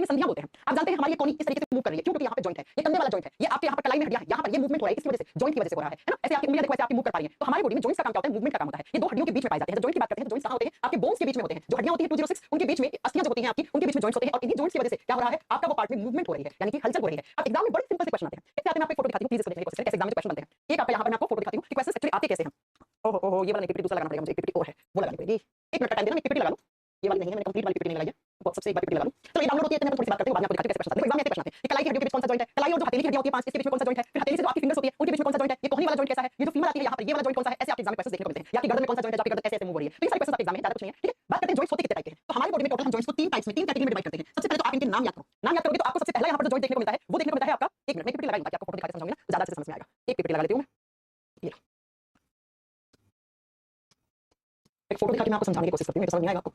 में संधियां बोलते हैं। आप जानते हैं हमारी ये कोनी इस तरीके से मूव कर रही है, क्यों? क्योंकि यहाँ पे जॉइंट है, ये कंधे वाला जॉइंट है, ये आपके यहाँ पर कलाई में हड्डियां है, यहाँ पर ये मूवमेंट हो रहा है, इसकी वजह से जॉइंट की वजह से हो रहा है ना? ऐसे आपकी उंगलियां देखो, ऐसे आपकी मूव कर पा रही हैं। तो हमारी बॉडी में जॉइंट्स का काम क्या होता है? मूवमेंट का काम होता है। ये दो हड्डियों के बीच में पाए जाते हैं। जब जॉइंट की बात करते हैं तो जॉइंट्स कहां होते हैं? आपके बोन्स के बीच में होते हैं। जो हड्डियां होती हैं 206 उनके बीच में अस्थियां जो होती हैं आपकी, उनके बीच में जॉइंट्स होते हैं और इन्हीं जॉइंट्स की वजह से क्या हो रहा है? आपका वो पार्ट में मूवमेंट हो रही है, यानी कि हलचल हो रही है। अब एग्जाम में बड़े सिंपल से क्वेश्चन आते हैं। कैसे आते हैं? मैं आपको एक फोटो दिखाती हूं, प्लीज इसको देखने की कोशिश करें कैसे एग्जाम में क्वेश्चन बनते हैं। एक आपका यहाँ पर मैं आपको फोटो दिखाती हूं कि क्वेश्चंस एक्चुअली आते कैसे हैं। ओहो ओहो, ये वाला नहीं, पीपीटी दूसरा लगाना पड़ेगा मुझे, एक पीपीटी और है वो लगानी पड़ेगी। एक मिनट का टाइम देना, मैं पीपीटी लगा लूं। ये वाली नहीं है, मैंने कंप्लीट वाली पीपीटी नहीं लगाई है, तो सबसे एक बार पीपीटी लगा लूं। चलो ये डाउनलोड होती है, मैं थोड़ी सी बात करते हैं, बाद में आपको दिखाती हूं कैसे क्वेश्चन आते हैं। एग्जाम में ऐसे क्वेश्चन आते हैं कि कलाई की हड्डियों के बीच कौन सा जॉइंट है, कलाई और जो हथेली की हड्डियां होती है 5 इसके बीच में कौन सा जॉइंट है, फिर हथेली से जो आपकी फिंगर्स होती है उनके बीच में कौन सा जॉइंट है, ये कोहनी वाला जॉइंट कैसा है, ये जो फीमर आती है यहाँ पर ये वाला जॉइंट कौन सा है, ऐसे आपके एग्जाम में क्वेश्चन देखने को मिलते हैं। या आपकी गर्दन में कौन सा जॉइंट है, आपकी गर्दन ऐसे ऐसे मूव हो रही है। तो ये सारे क्वेश्चन आपके एग्जाम में ज्यादा कुछ नहीं है, ठीक है। बात करते हैं जॉइंट्स होते कितने टाइप के हैं। तो हमारी बॉडी में टोटल हम जॉइंट्स को 3 टाइप्स में 3 कैटेगरी में डिवाइड करते हैं। सबसे पहले तो आप इनके नाम याद करो, नाम याद करोगे तो आपको सबसे पहला यहाँ पर जो जॉइंट देखने को मिलता है वो देखने को मिलता है आपका, एक मिनट में पीपीटी लगाऊंगा ताकि आपको फोटो दिखाकर समझाऊंगी ना तो ज्यादा अच्छे से समझ में आएगा। एक पीपीटी लगा लेती हूं मैं, ये एक फोटो दिखा के मैं आपको समझाने की कोशिश करती हूं, समझ में आएगा आपको।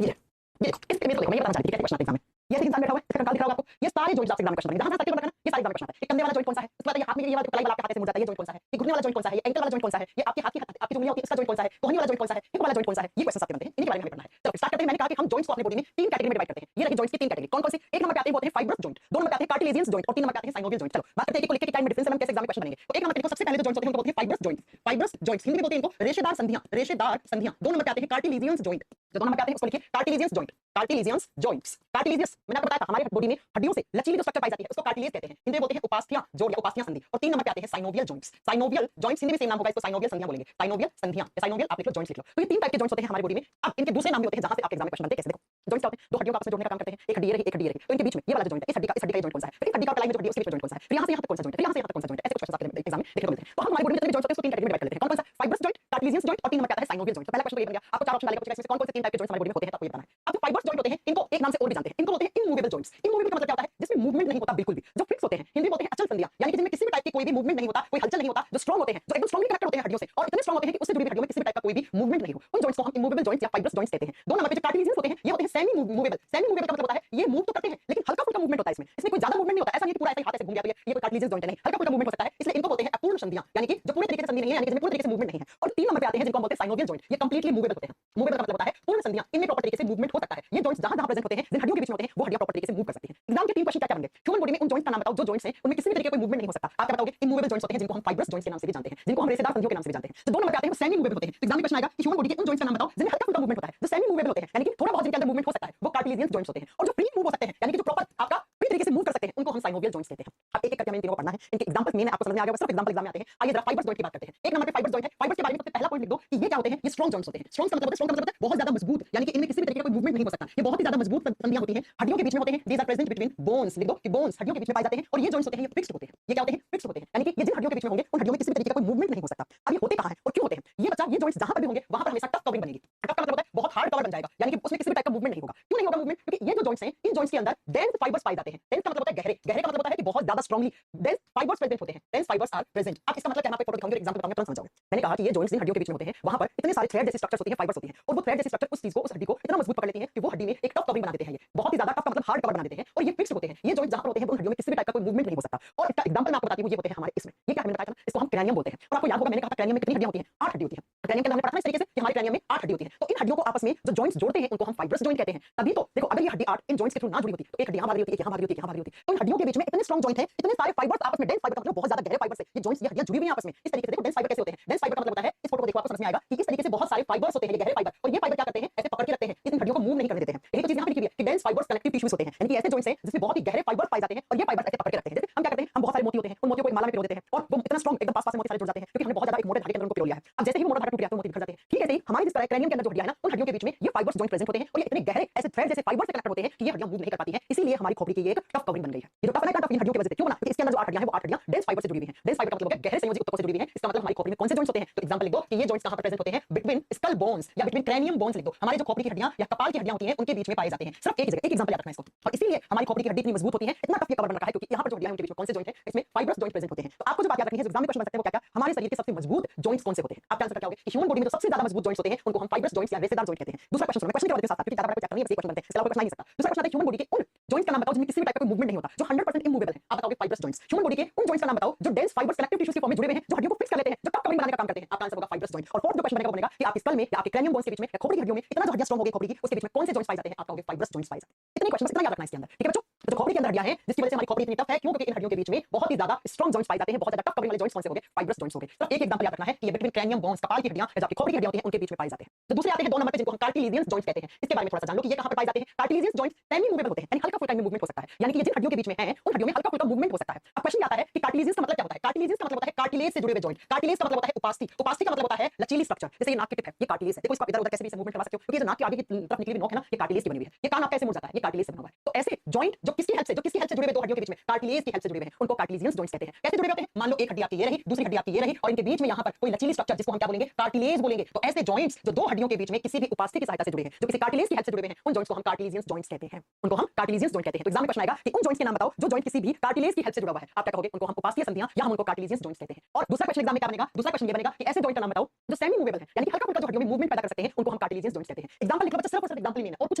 ये देखो इस इमेज को देखो, मैं ये बताना चाहती थी कैसे क्वेश्चन आते हैं एग्जाम में। ये एग्जाम बैठा हुआ है, इसका कंकाल दिख रहा होगा आपको, ये सारे जॉइंट्स आपसे एग्जाम में क्वेश्चन बनेंगे। जहां तक रखना ये सारे एग्जाम में क्वेश्चन आता है। ये कंधे वाला जॉइंट कौन सा है, उसके बाद ये हाथ में ये वाला कलाई वाला आपके हाथ से मुड़ जाता है, ये जॉइंट कौन सा है, ये घुटने वाला जॉइंट कौन सा है, ये एंकल वाला जॉइंट कौन सा है, ये आपकी हाथ की आपकी जो उंगलियां होती है इसका जॉइंट कौन सा है, कोहनी वाला जॉइंट कौन सा है, हिप वाला जॉइंट कौन सा है, ये क्वेश्चन आपके बनते हैं, इनके बारे में हमें पढ़ना है। चलो स्टार्ट करते हैं। मैंने कहा कि हम जॉइंट्स को अपनी बॉडी में 3 कैटेगरी में डिवाइड करते हैं। ये रही जॉइंट्स की 3 कैटेगरी, कौन कौन सी? एक नंबर पे आते हैं वो होते हैं फाइब्रस जॉइंट, 2 नंबर पे आते हैं कार्टिलेजियस जॉइंट और 3 नंबर पे आते हैं साइनोवियल जॉइंट। चलो बात करते हैं एक को लेके कि टाइम में डिफरेंस है, हम कैसे एग्जाम में क्वेश्चन बनेंगे। तो एक नंबर पे देखो, सबसे पहले जो जॉइंट्स होते हैं उनको बोलते हैं fibrous joint. Fibrous joints Hindi में बोलते हैं इनको रेशेदार संधियां, रेशेदार संधियां। 2 नंबर पे आते हैं कार्टिलेजियस जॉइंट, जो 2 नंबर पे आते हैं उसको लिखिए cartilaginous joint, cartilaginous joints. Cartilaginous मैंने आपको बताया था हमारी बॉडी में हड्डियों से लचीली जो स्ट्रक्चर पाई जाती है उसको कार्टिलेज कहते हैं, हिंदी में बोलते हैं उपास्थियां जोड़ या उपास्थियां संधि। और 3 नंबर पे आते हैं synovial joints. Synovial joints Hindi में सेम नाम होगा, इसको साइनोवियल संधियां बोलेंगे, साइनोवियल संधियां, साइनोवियल आप लिख लो, जॉइंट्स लिख लो। तो ये 3 टाइप के जॉइंट्स होते हैं हमारी बॉडी में। अब इनके दूसरे नाम भी होते हैं जहां से आपके एग्जाम में क्वेश्चन बनते हैं। कैसे? देखो जॉइंट्स क्या होते हैं, दो हड्डियों को आपस में जोड़ने का काम करते हैं, एक हड्डी ये रही एक हड्डी ये रही, तो इनके बीच में ये वाला जो जॉइंट है, इस हड्डी का ये जॉइंट कौन सा है, फिर हड्डी का कलाई में जो हड्डी है उसके बीच में जॉइंट कौन सा है, फिर यहां से यहां तक कौन सा जॉइंट है, फिर यहां से यहां तक कौन सा जॉइंट है, ऐसे कुछ क्वेश्चन आपके एग्जाम में देखने को मिलते हैं। तो हम हमारी बॉडी में जितने भी जॉइंट्स होते हैं उसको 3 कैटेगरी में डिवाइड कर लेते हैं। कौन कौन सा? फाइब्रस जॉइंट, कार्टिलेजियस जॉइंट और 3 नंबर पे आता है साइनोवियल जॉइंट। तो पहला क्वेश्चन तो ये बन गया, आपको 4 ऑप्शन डालेगा पूछेगा इसमें कौन कौन से 3 टाइप के जॉइंट्स हमारी बॉडी में होते हैं, तो आपको ये बताना है। अब जो फाइब्रस जॉइंट होते हैं इनको एक नाम से और भी जानते हैं, इनको बोलते हैं इमूवेबल जॉइंट्स। इमूवेबल का मतलब क्या होता है? जिसमें मूवमेंट नहीं होता बिल्कुल भी, जो फिक्स होते हैं, हिंदी में बोलते हैं अचल संधियां, यानी कि जिनमें किसी भी टाइप की कोई भी मूवमेंट नहीं होता, कोई हलचल नहीं होता, जो स्ट्रांग होते हैं, जो एकदम स्ट्रांगली कनेक्टेड होते हैं हड्डियों से और इतने स्ट्रांग होते हैं कि उससे जुड़ी हुई हड्डियों में किसी भी टाइप का कोई भी मूवमेंट नहीं हो, उन जॉइंट्स को हम इमूवेबल जॉइंट्स या फाइब्रस जॉइंट्स कहते हैं। 2 नंबर पे जो कार्टिलेजियस होते हैं ये होते हैं सेमी मूवेबल। सेमी मूवेबल का मतलब होता है ये मूव तो करते हैं लेकिन हल्का फुल्का मूवमेंट होता है, इसमें कोई ज्यादा मूवमेंट नहीं होता, ऐसा नहीं कि पूरा ऐसे हाथ ऐसे घूम गया तो ये कोई कार्टिलेजियस जॉइंट है, नहीं, हल्का फुल्का मूवमेंट हो सकता है, इसलिए इनको बोलते हैं अपूर्ण संधियां, यानी कि जो पूरे तरीके से संधि नहीं है, यानी कि जिसमें पूरे तरीके से मूवमेंट नहीं है। और 3 नंबर पे आते हैं जिनको हम बोलते हैं साइनोवियल जॉइंट, ये कंप्लीटली मूवेबल होते हैं। मूवेबल का मतलब होता है पूर्ण संधियां, इनमें प्रॉपर तरीके से मूवमेंट हो सकता है। ये जॉइंट्स जहां-जहां प्रेजेंट होते हैं, जिन हड्डियों के बीच में होते हैं, वो हड्डियां प्रॉपर तरीके से मूव कर सकती हैं। एग्जाम के 3 क्वेश्चन क्या-क्या होंगे? ह्यूमन बॉडी में उन जॉइंट्स का नाम बताओ जो जॉइंट्स हैं उनमें किसी भी तरीके का कोई मूवमेंट नहीं हो सकता। आप क्या बताओगे? इमूवेबल जॉइंट्स होते हैं जिनको हम फाइब्रस जॉइंट्स के नाम से भी जानते हैं, जिनको हम रेशेदार संधियों के नाम से भी जानते हैं। तो 2 नंबर पे आते हैं वो सेमी मूवेबल होते हैं। तो एग्जाम में क्वेश्चन आएगा कि ह्यूमन बॉडी के उन जॉइंट्स का नाम बताओ जिनमें हल्का फुल्का मूवमेंट होता है, जो सेमी मूवेबल होते हैं, यानी कि थोड़ा बहुत जिनके अंदर मूवमेंट हो सकता है, वो कार्टिलेजियस जॉइंट्स होते हैं। और जो फ्री मूव हो सकते हैं, यानी कि जो प्रॉपर आपका फ्री तरीके से मूव कर सकते हैं, उनको हम साइनोवियल जॉइंट्स कहते हैं। अब एक-एक करके हमें इन तीनों को पढ़ना है, इनके एग्जांपल्स मेन आपको समझ में आ गया, सिर्फ एग्जांपल में आते हैं। आइए जरा फाइब्रस जॉइंट की बात करते हैं। एक नंबर पे फाइब्रस जॉइंट है, फाइब्रस के बारे में सबसे पहला पॉइंट लिख दो कि ये क्या होते हैं? ये स्ट्रांग जॉइंट्स होते हैं। स्ट्रांग का मतलब होता है बहुत ज्यादा मजबूत, यानी कि इनमें किसी भी तरीके का कोई मूवमेंट नहीं हो सकता, ये बहुत ही ज्यादा मजबूत संधियां होती हैं, हड्डियों के बीच में होते हैं। These are present between bones, लिख दो कि बोन्स हड्डियों के बीच में पाए जाते हैं और ये जॉइंट्स होते हैं ये फिक्स्ड होते हैं। ये क्या होते हैं? फिक्स्ड होते हैं, यानी कि ये जिन हड्डियों के बीच में होंगे उन हड्डियों में किसी भी तरीके का कोई मूवमेंट नहीं हो सकता। अब ये होते कहां हैं और क्यों होते हैं? ये बच्चा ये जॉइंट्स जहां पर भी होंगे वहां पर हमेशा टफ कवरिंग बनेगी। टफ का मतलब होता है बहुत हार्ड कवर बन जाएगा, यानी कि उसमें किसी भी टाइप का मूवमेंट नहीं होगा। क्यों नहीं होगा मूवमेंट? क्योंकि ये जो जॉइंट्स हैं इन जॉइंट्स के अंदर डेंस फाइबर्स पाए जाते हैं। डेंस का मतलब होता है गहरे, गहरे का मतलब होता है कि बहुत ज्यादा स्ट्रांगली डेंस फाइबर्स प्रेजेंट होते हैं। Dense fibres are present. अब इसका मतलब क्या है? मैं आपको फोटो दिखाऊंगा, एग्जांपल बताऊंगा, तुरंत समझ जाओगे। मैंने कहा कि ये जॉइंट्स इन हड्डियों के बीच में होते हैं, वहां पर इतने सारे थ्रेड जैसे स्ट्रक्चर्स होती हैं, फाइबर्स होती हैं और वो थ्रेड जैसे स्ट्रक्चर उस चीज को, उस हड्डी को इतना मजबूत पकड़ लेते हैं कि वो हड्डी में एक टफ कवरिंग बना देते हैं। ये बहुत ही ज्यादा टफ का मतलब हार्ड कवर बना देते हैं और ये फिक्स्ड होते हैं। ये जॉइंट्स जहां पर होते हैं उन हड्डियों में किसी भी टाइप का कोई मूवमेंट नहीं हो सकता। और इसका एग्जांपल मैं आपको बताती हूं, ये होते हैं हमारे इसमें। ये क्या है मैंने बताया था, इसको हम क्रैनियम बोलते हैं। और आपको याद होगा मैंने कहा था क्रैनियम में कितनी हड्डियां होती हैं? 8 हड्डी होती हैं। क्रैनियम के अंदर हमने पढ़ा था इस तरीके से कि हमारे क्रैनियम में 8 हड्डी होती हैं। तो इन हड्डियों को आपस में जो जॉइंट्स जोड़ते हैं उनको हम फाइब्रस जॉइंट कहते हैं। तभी तो देखो अगर ये हड्डी 8 इन जॉइंट्स के थ्रू ना जुड़ी होती तो एक हड्डी यहां भाग रही होती, एक यहां भाग रही होती, एक यहां भाग रही होती, तो इन हड्डियों के बीच में इतने स्ट्रांग जॉइंट हैं, इतने सारे फाइबर्स आपस में, डेंस फाइबर का मतलब बहुत ज्यादा गहरे फाइबर्स है। ये जॉइंट्स ये हड्डियां जुड़ी हुई हैं आपस में इस तरीके से। देखो डेंस फाइबर कैसे होते हैं? डेंस फाइबर का मतलब होता है, इस फोटो को देखो आपको समझ में आएगा कि इस तरीके से बहुत सारे फाइबर्स होते हैं, ये गहरे फाइबर, और ये फाइबर क्या करते हैं? ऐसे पकड़ के रखते हैं, इन हड्डियों को मूव नहीं करने देते हैं। यही तो चीज यहां पे लिखी हुई है कि डेंस फाइबर्स कनेक्टिव टिश्यूज होते हैं, यानी कि ऐसे जॉइंट्स हैं जिसमें बहुत ही गहरे फाइबर्स पाए जाते हैं और ये फाइबर्स ऐसे पकड़ के रखते हैं। जैसे हम क्या करते हैं, हम बहुत सारे मोती होते हैं, उन मोतियों को एक माला में पिरो देते हैं और वो इतना स्ट्रांग एकदम पास-पास में मोती सारे जुड़ जाते हैं क्योंकि हमने बहुत ज्यादा एक मोटे धागे के अंदर उनको पिरो लिया है। अब जैसे ही वो मोटा धागा टूट गया तो मोती बिखर जाते हैं। ठीक है, ऐसे ही हमारे जिस क्रैनियम के अंदर जो हड्डियां है ना, उन हड्डियों के बीच में ये फाइबर्स जॉइंट प्रेजेंट होते हैं और ये इतने गहरे ऐसे थ्रेड जैसे फाइबर्स से कनेक्ट होते हैं कि ये हड्डियां मूव नहीं कर पाती हैं। इसीलिए हमारी खोपड़ी की ये एक टफ कवरिंग बन गई है। ये जो टफ कनेक्ट है हड्डियों की वजह से क्यों बना? क्योंकि इसके अंदर जो 8 हड्डियां हैं वो 8 हड्डियां डेंस फाइबर से जुड़ी हुई हैं। डेंस फाइबर का मतलब है गहरे संयोजी ऊतकों से जुड़ी हुई हैं। इसका मतलब हमारी खोपड़ी में कौन से जॉइंट्स होते हैं? तो एग्जांपल लिख दो कि ये जॉइंट्स कहां पर प्रेजेंट होते हैं? बिटवीन स्कल बोन्स या बिटवीन क्रैनियम बोन्स लिख दो। हमारे जो खोपड़ी की हड्डियां या कपाल की हड्डियां होती हैं उनके बीच में पाए जाते हैं। सिर्फ एक ही जगह, एक एग्जांपल याद रखना इसको। और इसीलिए हमारी खोपड़ी की हड्डी इतनी मजबूत होती है, इतना टफ ये कवर बन रखा है क्योंकि यहां पर जो हड्डियां हैं उनके बीच में कौन से जॉइंट हैं? इसमें फाइब्रस जॉइंट प्रेजेंट होते हैं। तो आपको जो बात याद रखनी है, एग्जाम में क्वेश्चन बन सकते हैं वो क्या-क्या? हमारे शरीर के सबसे मजबूत जॉइंट्स कौन से होते हैं? आप आंसर क्या होगे कि ह्यूमन बॉडी में जो सबसे ज्यादा मजबूत जॉइंट्स होते हैं उनको हम फाइब्रस जॉइंट्स या रेशेदार जॉइंट कहते हैं। दूसरा क्वेश्चन सुनो, मैं क्वेश्चन के बाद साथ क्योंकि ज्यादा बड़ा चैप्टर नहीं है, बस एक क्वेश्चन बनते हैं, इसके अलावा क्वेश्चन आ नहीं सकता। दूसरा क्वेश्चन आता है ह्यूमन बॉडी के उन जॉइंट्स का नाम बताओ जिनमें किसी भी टाइप का कोई मूवमेंट नहीं होता, जो 100% इमूवेबल है। आप बताओगे फाइब्रस जॉइंट्स। ह्यूमन बॉडी के उन जॉइंट्स का नाम बताओ जो डेंस फाइबर्स कलेक्टिव टिश्यूज के फॉर्म में जुड़े हुए हैं, जो हड्डियों को फिक्स कर लेते हैं, जो टफ कवरिंग बनाने का काम करते हैं। आपका आंसर होगा फाइब्रस जॉइंट। और फोर्थ जो क्वेश्चन बनेगा वो बनेगा कि आपके स्कल में या आपके क्रैनियम बोन्स के बीच में, खोपड़ी की हड्डियों में इतना जो हड्डियां स्ट्रांग हो गई खोपड़ी की, उसके बीच में कौन से जॉइंट्स पाए जाते हैं? आपका होगा फाइब्रस जॉइंट्स पाए जाते हैं। इतने क्वेश्चन इतना याद रखना है इसके अंदर, ठीक है बच्चों। तो जो खोपड़ी के अंदर हड्डियां हैं जिसकी वजह से हमारी खोपड़ी इतनी टफ है, क्यों? क्योंकि इन हड्डियों के बीच में बहुत ही ज्यादा स्ट्रांग जॉइंट्स पाए जाते हैं, बहुत ज्यादा टफ कवरिंग वाले जॉइंट्स कौन से हो गए? फाइब्रस जॉइंट्स हो गए। तो एक एग्जांपल याद रखना है कि ये बिटवीन क्रैनियम बोन्स, कपाल की हड्डियां जो आपकी खोपड़ी की हड्डियां होती हैं उनके बीच में पाए जाते हैं। तो दूसरे आते हैं 2 नंबर पे जिनको हम कार्टिलेजियंस जॉइंट्स कहते हैं। इसके बारे में थोड़ा सा जान लो कि ये कहां पर पाए जाते हैं। कार्टिलेजियंस जॉइंट्स सेमी मूवेबल होते हैं, यानी हल्का फुल्का इनमें मूवमेंट हो सकता है, यानी कि ये जिन हड्डियों के बीच में है उन हड्डियों में हल्का फुल्का मूवमेंट हो सकता है। अब क्वेश्चन आता है कि कार्टिलेजियंस का मतलब क्या होता है? कार्टिलेजियंस का मतलब होता है कार्टिलेज से जुड़े हुए जॉइंट। कार्टिलेज का मतलब होता है उपास्थि, उपास्थि का मतलब होता है लचीली स्ट्रक्चर। जैसे ये नाक की टिप है, ये कार्टिलेज है। देखो इसको इधर उधर कैसे भी मूवमेंट करवा सकते हो, क्योंकि ये जो नाक के आगे की तरफ निकली हुई नोक है ना, ये कार्टिलेज की बनी हुई है। ये कान आपका ऐसे मुड़ जाता है, ये कार्टिलेज से बना हुआ है। तो ऐसे जॉइंट जो किसकी हेल्प से जुड़े हुए दो हड्डियों के बीच में कार्टिलेज की हेल्प से जुड़े हुए हैं, उनको कार्टिलेजियंस जॉइंट्स कहते हैं। कैसे जुड़े होते हैं? मान लो एक हड्डी आपकी ये रही, दूसरी हड्डी आपकी ये रही, और इनके बीच में यहाँ पर कोई लचीली स्ट्रक्चर जिसको हम क्या बोलेंगे? कार्टिलेज बोलेंगे। तो ऐसे जॉइंट्स जो दो हड्डियों के बीच में किसी भी उपास्थि की सहायता से जुड़े हैं, जो किसी कार्टिलेज की हेल्प से जुड़े हुए हैं, उन जॉइंट्स को हम कार्टिलेजियंस जॉइंट्स कहते हैं। उनको हम कार्टिलेजियंस जॉइंट कहते हैं। तो एग्जाम में क्वेश्चन आएगा कि उन जॉइंट्स के नाम बताओ जो जॉइंट किसी भी कार्टिलेज की हेल्प से जुड़ा हुआ है। आप क्या कहोगे? उनको हम उपास्थीय संधियां या हम उनको कार्टिलेजियंस जॉइंट्स कहते हैं। और दूसरा क्वेश्चन एग्जाम में क्या बनेगा? दूसरा क्वेश्चन ये बनेगा कि ऐसे जॉइंट का नाम बताओ जो सेमी मूवेबल है, यानी कि हल्का फुल्का जो हड्डियों में मूवमेंट पैदा कर सकते हैं, उनको हम कार्टिलेजियंस जॉइंट्स कहते हैं। एग्जांपल लिख लो बच्चा, सिर्फ और सिर्फ एग्जांपल लेना है और कुछ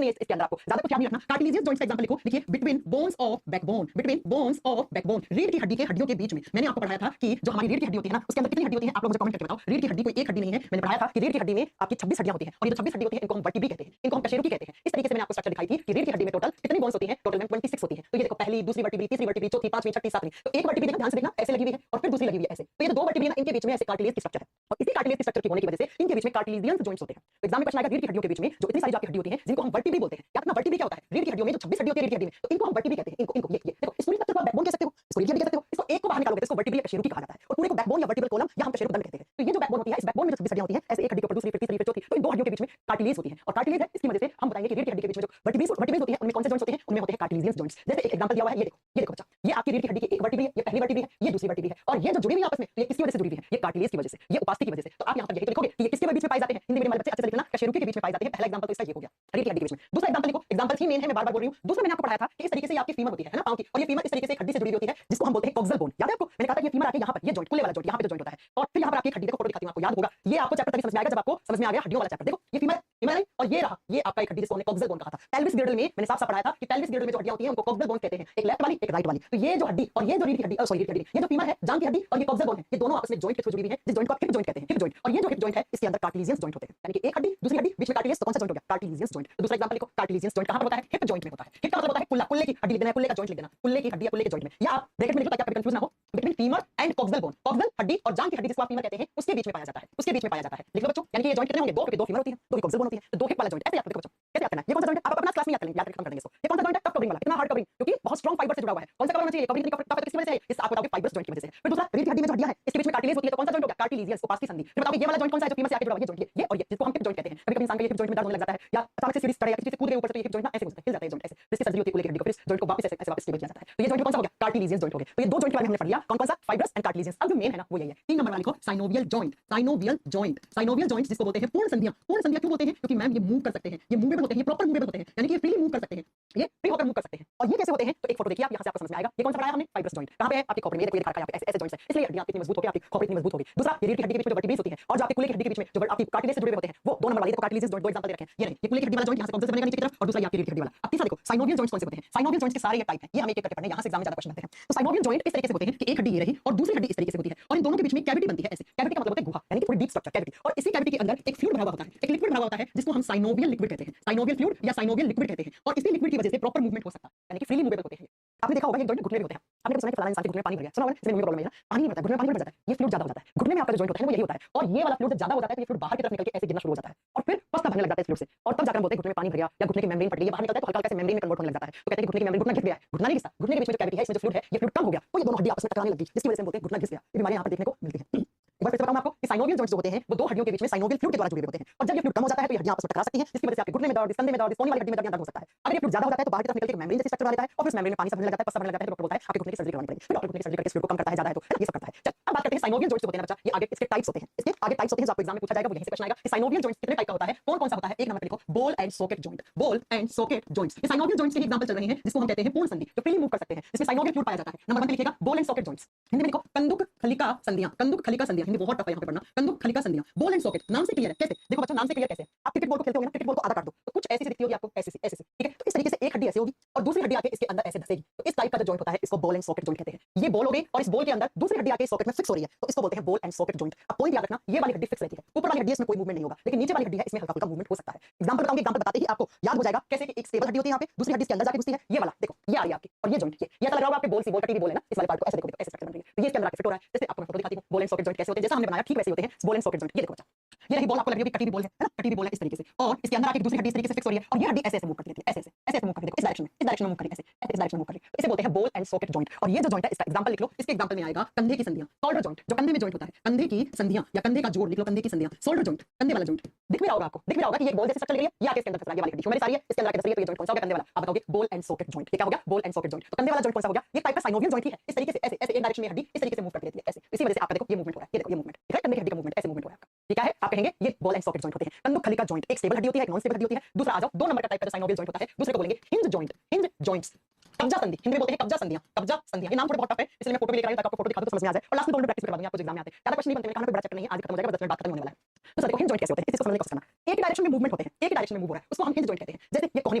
नहीं है इसके अंदर, आपको ज्यादा कुछ याद नहीं रखना। कार्टिलेजियंस जॉइंट्स का एग्जांपल लिखो, लिखिए between bones of backbone, between bones of backbone. रीढ़ की हड्डी के हड्डियों के बीच में मैंने आपको पढ़ाया था कि जो हमारी रीढ़ की हड्डी होती है ना, उसके अंदर कितनी हड्डी होती है? आप लोग मुझे कमेंट करके बताओ। रीढ़ की हड्डी कोई एक हड्डी नहीं है। मैंने पढ़ाया था कि रीढ़ की हड्डी में आपकी 26 हड्डियां होती हैं, और ये जो 26 हड्डी होती है इनको हम वर्टिब्री कहते हैं, इनको हम कशेरुकी कहते हैं। इस तरीके से मैंने आपको स्ट्रक्चर दिखाई थी कि रीढ़ की हड्डी में टोटल कितनी बोन्स होती हैं? टोटल में 26 होती हैं। तो ये देखो, पहली, दूसरी वर्टिब्री, तीसरी वर्टिब्री, चौथी, पांचवी, छठी, सातवीं। तो एक वर्टिब्री देखो ध्यान से देखना, ऐसे लगी हुई है, और फिर दूसरी लगी हुई है ऐसे। तो ये जो दो वर्टिब्री है ना, इनके बीच में ऐसे कार्टिलेज की स्ट्रक्चर है, और इसी कार्टिलेज की स्ट्रक्चर की होने की वजह से इनके बीच में कार्टिलेजियंस जॉइंट्स होते हैं। तो एग्जाम में क्वेश्चन आएगा रीढ़ की हड्डियों के बीच में जो इतनी सारी जो आपकी हड्डी होती हैं जिनको हम वर्टिब्री बोलते हैं। क्या ना वर्टिब्री क्या होता है? रीढ़ की हड्डियों में जो 26 हड्डी होती है रीढ़ की हड्डी में, तो इनको हम वर्टिब्री कहते हैं। इनको इनको ये देखो, इस पूरी स्ट्रक्चर को आप बैकबोन कह सकते हो, इसको रीढ़ की हड्डी कह सकते हो। इसको एक को बाहर निकालोगे तो इसको वर्टिब्री या कशेरुकी कहा जाता है, और पूरे को बैकबोन या वर्टिब्रल कॉलम या हम कशेरुकदंड कहते हैं। तो ये जो बैकबोन होती है, इस बैकबोन में जो 26 हड्डियां होती हैं, ऐसे एक हड्डी के ऊपर दूसरी, फिर तीसरी, फिर चौथी, तो इन दो हड्डियों के बीच में कार्टिलेज होती है, और कार्टिलेज है इसकी वजह से हम बताएंगे कि रीढ़ की हड्डी के बीच में जो वर्टिब्रीज होती है उनमें कौन से जॉइंट्स होते हैं? उनमें होते हैं कार्टिलेजियंस जॉइंट्स। जैसे एक एग्जांपल दिया हुआ है, ये देखो बच्चा, ये आपकी रीढ़ की हड्डी की एक वर्टिब्री है, ये पहली वर्टिब्री है, ये दूसरी वर्टिब्री है, और ये जो जुड़ी हुई है आपस में, तो ये किसकी वजह से जुड़ी हुई है? ये कार्टिलेज की वजह से, ये उपास्थि की वजह से। तो आप यहाँ पर यही तो लिखोगे कि ये किसके बीच में पाए जाते हैं? हिंदी मीडियम वाले बच्चे अच्छे से लिखना, कशेरुकी के बीच में पाए जाते हैं। पहला एग्जांपल तो इसका ये हो गया, रीढ़ की हड्डी के बीच में। दूसरा एग्जांपल लिखो, एग्जांपल ही मेन है, मैं बार-बार बोल रही हूं। दूसरा मैंने आपको पढ़ाया था कि इस तरीके से आपकी फीमर होती है ना, पांव की, और ये फीमर इस तरीके से एक हड्डी से जुड़ी हुई होती है जिसको हम बोलते हैं कॉक्सियल बोन। याद है आपको? मैंने कहा था ये फीमर आके यहाँ पर, ये जॉइंट, कुल्ले वाला जॉइंट, यहाँ पे जो जॉइंट होता है, और फिर यहाँ पर आके एक हड्डी, देखो फोटो दिखाती हूं आपको, याद होगा। ये आपको चैप्टर तभी समझ में आएगा जब आपको समझ में आ गया हड्डियों वाला चैप्टर। देखो ये फीमर, फीमर और ये रहा, ये आपका एक हड्डी जिसको हमने कॉक्सियल बोन कहा था। पेल्विस गिर्डल में मैंने साफ-साफ पढ़ाया था कि पेल्विस गिर्डल में जो हड्डियां होती हैं उनको कॉक्सियल बोन कहते हैं, एक लेफ्ट वाली, एक राइट वाली। तो ये जो हड्डी और ये जो रीढ़ की हड्डी, सॉरी रीढ़ की हड्डी, ये जो फीमर है, जांघ की हड्डी, और ये कॉक्सियल बोन है, ये दोनों आपस में जॉइंट के थ्रू जुड़ी हुई है, जिस जॉइंट को आप हिप जॉइंट कहते हैं, हिप जॉइंट। और ये जो हिप जॉइंट है इसके अंदर कार्टिलेजियंस जॉइंट होते हैं, यानी कि एक हड्डी दूसरी हड्डी बीच में कार्टिलेज, तो कौन सा जॉइंट हो गया? कार्टिलेजियंस जॉइंट। तो दूसरा एग्जांपल लिखो, कार्टिलेजियंस जॉइंट कहां पर होता है? हिप जॉइंट में होता है। हिप का मतलब होता है कुल्ला, कुल्ले की हड्डी लिख देना है, कुल्ले का जॉइंट लिख देना, कुल्ले की हड्डी या कुल्ले के जॉइंट में, या आप ब्रैकेट में लिखो ताकि आपको कंफ्यूज ना हो। Between femur and coxal bone, coxal हड्डी और जांघ की हड्डी जिसको आप फीमर कहते हैं, उसके बीच में पाया जाता है, उसके बीच में पाया जाता है। लिख लो बच्चों, यानी कि ये जॉइंट कितने होंगे? दो, क्योंकि दो फीमर होती है, दो ही कॉक्सियल बोन होती है, तो दो हिप वाला जॉइंट। ऐसे याद देखो बच्चों, कैसे याद करना है? ये कौन सा जॉइंट है? आप अपना क्लास में याद कर लेंगे, याद करके खत्म कर देंगे इसको। ये कौन सा जॉइंट है? टफ कवरिंग वाला। कितना हार्ड कवरिंग? क्योंकि बहुत स्ट्रांग फाइबर से जुड़ा हुआ है। कौन सा कवर होना चाहिए? कवरिंग कितनी टफ है, किसकी वजह से? इस आपको बताओगे फाइबर्स जॉइंट की वजह से। फिर दूसरा, रीढ़ की हड्डी में जो हड्डियां हैं इसके बीच में कार्टिलेज होती है, तो कौन सा जॉइंट हो गया? कार्टिलेजियंस, उपास्थि संधि। फिर बताओगे ये वाला जॉइंट कौन सा है जो फीमर से आके जुड़ा हुआ है? ये जॉइंट, ये और ये जिसको हम हिप जॉइंट कहते हैं। कभी-कभी इंसान के हिप जॉइंट में दर्द होने लग जाता है, या अचानक से सीढ़ी चढ़े या किसी चीज से कूद गए ऊपर, तो ये हिप जॉइंट ना ऐसे हो जाता है, हिल जाता है जॉइंट ऐसे। इसकी सर्जरी होती है कुल्ले की हड्डी को, फिर जॉइंट को वापस ऐसे ऐसे वापस स्टेबल किया जाता है। तो ये जॉइंट कौन सा हो गया? कार्टिलेजियंस जॉइंट हो गया। तो ये दो जॉइंट के बारे में हमने पढ़ लिया, कौन-कौन सा? Fibrous and cartilaginous. अब जो मेन है ना वो यही है। 3 नंबर वाला लिखो, synovial joint, synovial joint, synovial joint जिसको बोलते हैं पूर्ण संधियां। पूर्ण संधियां क्यों बोलते हैं? क्योंकि मैम ये मूव कर सकते हैं, ये मूवेबल होते हैं, ये प्रॉपर मूवेबल होते हैं, यानी कि ये फ्रीली मूव कर सकते हैं, ये फ्री होकर मूव कर सकते हैं। और ये कैसे होते हैं? तो एक फोटो देखिए आप, यहां से आपको समझ में आएगा। ये कौन सा पढ़ाया हमने? Fibrous joint. कहां पे है? आपकी खोपड़ी में। ये देखो, ये दिखा रखा है यहाँ पे, ऐसे जॉइंट्स है, इसलिए हड्डियां इतनी मजबूत हो गई, आपकी खोपड़ी इतनी मजबूत हो गई। दूसरा, ये रीढ़ की हड्डी के बीच में जो वर्टिब्रेज होती है, और जो आपकी कुल्ले की हड्डी के बीच में जो आपकी कार्टिलेज से जुड़े हुए होते हैं, वो 2 नंबर वाले, देखो कार्टिलेजियस जॉइंट, दो एग्जांपल दे रखे हैं। ये नहीं, ये कुल्ले की हड्डी वाला जॉइंट यहां से कॉक्सियल बनेगा नीचे की तरफ, और दूसरा ये आपकी रीढ़ की हड्डी वाला। अब तीसरा देखो, साइनोवियल जॉइंट्स कौन से होते हैं? साइनोवियल जॉइंट्स के सारे ये टाइप हैं, ये हम एक-एक करके पढ़ने, यहां से एग्जाम में ज्यादा क्वेश्चन आते हैं। तो साइनोवियल जॉइंट इस तरीके से होते हैं कि एक हड्डी ये रही और दूसरी हड्डी इस तरीके से होती है, और इन दोनों के बीच में कैविटी बनती है ऐसे। कैविटी का मतलब होता है गुहा, यानी कि थोड़ी डीप स्ट्रक्चर, कैविटी। और इसी कैविटी के अंदर एक फ्लूइड भरा हुआ होता है, एक लिक्विड भरा हुआ होता है, जिसको हम साइनोवियल लिक्विड कहते हैं, साइनोवियल फ्लूइड या साइनोवियल लिक्विड कहते हैं। और इसी लिक्विड की वजह से प्रॉपर मूवमेंट हो सकता है, यानी कि फ्रीली मूवेबल होते हैं। आपने देखा होगा ये जॉइंट घुटने भी होते हैं। आपने कभी सुना है कि फलाना इंसान के घुटने में पानी भर गया? सुना होगा, इसमें मूवी प्रॉब्लम है ना, पानी नहीं भरता, घुटने में पानी भर जाता है, ये फ्लूइड ज्यादा हो जाता है। घुटने में आपका जो जॉइंट होता है वो यही होता है, और ये वाला फ्लूइड जब ज्यादा हो जाता है तो ये फ्लूइड बाहर की तरफ निकल के ऐसे गिरना शुरू हो जाता है, और फिर पसला भरने लग जाता है इस फ्लूइड से, और तब जाकर हम बोलते हैं घुटने में पानी भर गया, या घुटने की मेम्ब्रेन फट गई, ये बाहर निकलता है तो हल्का-हल्का से मेम्ब्रेन में कन्वर्ट होने लग जाता है। तो कहते हैं कि घुटने की मेम्ब्रेन, घुटना घिस गया है। घुटना नहीं घिसा, घुटने के बीच में जो कैविटी है, इसमें जो फ्लूइड है, ये फ्लूइड कम हो गया, तो ये दोनों हड्डी आपस में टकराने लगी, जिसकी वजह से हम बोलते हैं घुटना घिस गया। ये बीमारी यहाँ पर देखने को मिलती है। एक बार फिर से बताऊं मैं आपको कि साइनोवियल जॉइंट्स जो होते हैं वो दो हड्डियों के बीच में साइनोवियल फ्लूइड के द्वारा जुड़े होते हैं, और जब ये फ्लूइड कम हो जाता है तो ये हड्डियां आपस में टकरा सकती हैं, जिसकी वजह से आपके घुटने में दर्द, कंधे में दर्द, कोहनी वाली हड्डी में दर्द हो सकता है। अगर ये फ्लूइड ज्यादा हो जाता है तो बाहर की तरफ निकल के मेम्ब्रेन जैसी स्ट्रक्चर बना लेता है, और फिर मेम्ब्रेन में पानी सब भरने लग जाता है, पसला भरने लग जाता है, तो डॉक्टर बोलता है आपके घुटने की सर्जरी करवानी पड़ेगी। फिर डॉक्टर घुटने की सर्जरी करके इस फ्लूइड को कम करता है, ज्यादा है तो ये सब करता है। चल अब बात करते हैं साइनोवियल जॉइंट्स होते हैं ना बच्चा, ये आगे इसके टाइप्स होते हैं, इसके आगे टाइप्स होते हैं जो आपको एग्जाम में पूछा जाएगा, वो यहीं से क्वेश्चन आएगा कि साइनोवियल जॉइंट्स कितने टाइप का होता है, कौन-कौन सा होता है। एक नंबर पे लिखो, ball and socket joint, ball and socket joints. ये साइनोवियल जॉइंट्स के एग्जांपल चल रहे हैं जिसको हम कहते हैं पूर्ण संधि, जो फ्रीली मूव कर सकते हैं, जिसमें साइनोवियल फ्लूइड पाया जाता है। नंबर 1 पे लिखिएगा ball and socket joints. Hindi में लिखो कंदुक खलिका संधियां, कंदुक खलिका संधियां। हिंदी बहुत टफ है यहाँ पे पढ़ना। ना, कंदुक खलिका संधियां, बॉल एंड सॉकेट, नाम से क्लियर है। कैसे? देखो बच्चों, नाम से क्लियर कैसे है? आप क्रिकेट बॉल को खेलते होगे ना, क्रिकेट बॉल को आधा काट दो तो कुछ ऐसी सी दिखती होगी आपको, ऐसी सी, ऐसी सी, ठीक है? तो इस तरीके से एक हड्डी ऐसे होगी और दूसरी हड्डी आके इसके अंदर ऐसे धसेगी। तो इस टाइप का जो जॉइंट होता है इसको बॉल एंड सॉकेट जॉइंट कहते हैं। ये बॉल हो गई और इस बॉल के अंदर दूसरी हड्डी आके सॉकेट में फिक्स हो रही है, तो इसको बोलते हैं बॉल एंड सॉकेट जॉइंट। अब पॉइंट याद रखना, ये वाली हड्डी फिक्स रहती है, ऊपर वाली हड्डी इसमें कोई मूवमेंट नहीं होगा, लेकिन नीचे वाली हड्डी है इसमें हल्का फुल्का मूवमेंट हो सकता है। एग्जांपल बताऊंगी, एग्जांपल बताते ही आपको याद हो जाएगा कैसे कि एक स्टेबल हड्डी होती है यहाँ पे, दूसरी हड्डी इसके अंदर जाके घुसती है, ये वाला देखो, ये आ रही है आपकी और ये जॉइंट, ये ऐसा लग रहा होगा आपके बॉल सी बॉल का टीवी बॉल है ना, इस वाले पार्ट को ऐसे देखो, ऐसे स्ट्रक्चर बन रही है, तो ये इसके अंदर आके फिट हो रहा है। जैसे आपको मैं फोटो दिखाती हूँ, बॉल एंड सॉकेट जॉइंट कैसे होते हैं, जैसा हमने बनाया ठीक वैसे होते हैं बॉल एंड सॉकेट जॉइंट। ये देखो बच्चा, ये रही बॉल आपको लग रही होगी कटी हुई बॉल है ना, कटी हुई बॉल है इस तरीके से, और इसके अंदर आके दूसरी हड्डी इस तरीके से फिक्स हो रही है और ये हड्डी ऐसे ऐसे मूव करती रहती है, ऐसे ऐसे ऐसे मूव करती है, देखो इस डायरेक्शन में मूव कर रही है, ऐसे ऐसे इस डायरेक्शन में मूव कर रही है, इसे बोलते हैं बॉल एंड सॉकेट जॉइंट। और ये जो जॉइंट है इसका एग्जांपल लिख लो, इसके एग्जांपल में आएगा कंधे की संधियां, शोल्डर जॉइंट, जो कंधे में जॉइंट होता है, कंधे की संधियां या कंधे का जोड़ लिख लो, कंधे की संधियां, शोल्डर जॉइंट, कंधे वाला जॉइंट। दिख भी रहा होगा आपको, दिख भी रहा होगा कि ये बॉल जैसे स्ट्रक्चर लग रही है, ये आके इसके अंदर फंस रहा है, ये वाली हड्डी मेरी सारी है, इसके अंदर आके फंस रही है, तो ये जॉइंट कौन सा हो गया? कंधे वाला। आप बताओगे बॉल एंड सॉकेट जॉइंट, ये क्या हो गया? Ball and socket joint. तो कंधे वाला जॉइंट कौन सा हो गया? ये टाइप का साइनोवियल जॉइंट ही है, इस तरीके से ऐसे ऐसे एक डायरेक्शन में हड्डी इस तरीके से मूव करती रहती है ऐसे, इसी वजह से आपका देखो ये मूवमेंट हो रहा है, ये देखो ये मूवमेंट, ठीक है? कंधे की हड्डी का मूवमेंट ऐसे मूवमेंट हो रहा है आपका, ये क्या है? आप कहेंगे ये बॉल एंड सॉकेट जॉइंट होते हैं। कंधुक खलिका जॉइंट एक स्टेबल हड्डी होती है, एक नॉन स्टेबल हड्डी होती है। दूसरा आ जाओ, 2 नंबर का टाइप का साइनोवियल जॉइंट होता है, दूसरे को बोलेंगे हिंज जॉइंट, हिंज जॉइंट्स। कब्जा संधि, हिंदी में बोलते हैं कब्जा संधियां, कब्जा संधियां। ये नाम थोड़ा बहुत टफ है, इसलिए मैं फोटो भी लेकर आई हूं ताकि आपको फोटो दिखा दूं तो समझ में आ जाए, और लास्ट में 2 मिनट प्रैक्टिस करवा दूंगा आपको एग्जाम में आते हैं। ज्यादा क्वेश्चन नहीं बनते, कहां पे बड़ा चैप्टर नहीं है, आज खत्म हो जाएगा, 10 मिनट बाद खत्म होने वाला है। तो सर देखो हिंज जॉइंट कैसे होते हैं, इसको समझने की कोशिश करना। एक ही डायरेक्शन में मूवमेंट होते हैं, एक ही डायरेक्शन में मूव हो रहा है, उसको हम हिंज जॉइंट कहते हैं। जैसे ये कोहनी